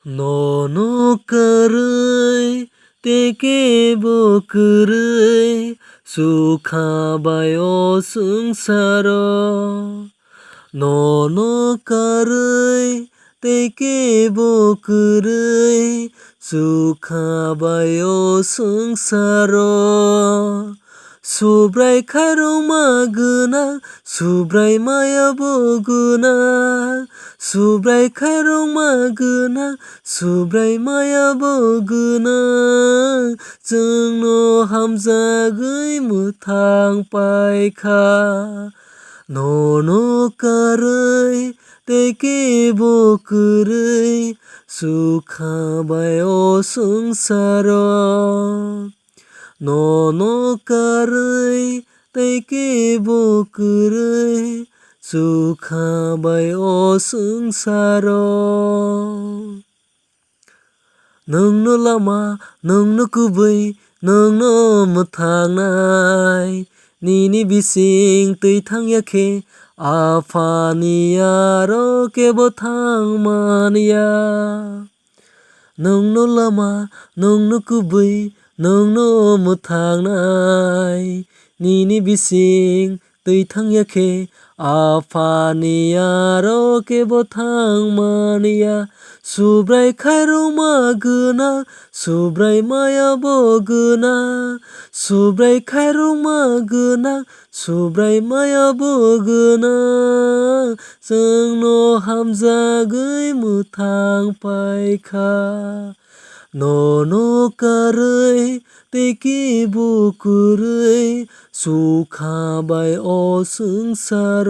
नन'कारै तेके बोकुरै सुखाबाय संसार नन'कारै तेके बोकुरै सुखाबाय संसार सुब्राय खारौमा गोनां सुब्राय मायाबो गोनां सुब्राय खारौमा गोनां सुब्राय मायाबो गोनां जोंनो हामजागै मोथां पाइखा नन'कारै तेके बोकुरै सुखाबाय संसार नन'कारै तेके बोकुरै सुखाबाय संसार नोंनो लामा नोंनो गुबै नोंनो मोथांनाय निनि बिसिं तैथांयाखे आफानिया रकेबो थांमानिया नोंनो लामा नोंनो गुबै नोंनो मोथांनाय निनि बिसिं तैथांयाखे आफानिया रकेबो थांमानिया सुब्राय खारौमा गोनां सुब्राय मायाबो गोनां सुब्राय खारौमा गोनां सुब्राय मायाबो गोनां जोंनो हामजागै मोथां पाइखा नन'कारै तेके बोकुरै सुखाबाय संसार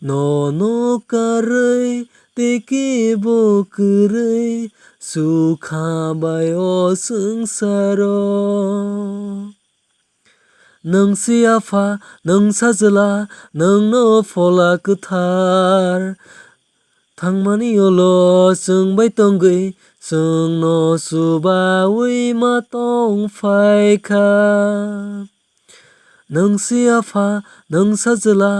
नन'कारै तेके बोकुरै सुखाबाय संसार नोंसि आफा नोंसा जोला नोंनो फला गोथार थांमानियल' जोंबाय तंगै जोंनो सुबावै मा तं फाइखा नोंसि आफा नोंसा जोला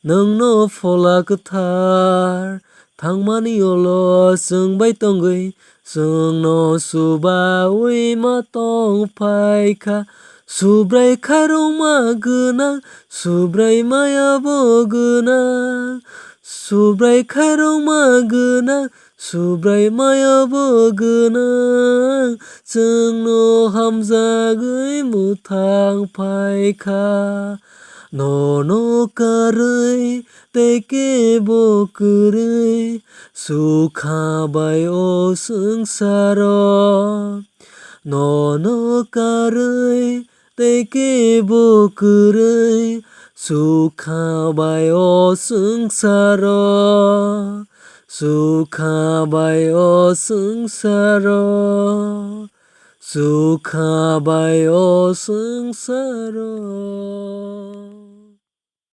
नोंनो फला गोथार थांमानियल' जोंबाय तंगै जोंनो सुबावै मा तं फाइखा सुब्राय खारौमा गोनां सुब्राय मायाबो गोनां सुब्राय खारौमा गोनां सुब्राय मायाबो गोनां जोंनो हामजागै मोथां पाइखा नन'कारै तेके बोकुरै सुखाबाय संसार नन'कारै तेके बोकुरै सुखाबाय संसार सुखाबाय संसार सुखाबाय संसार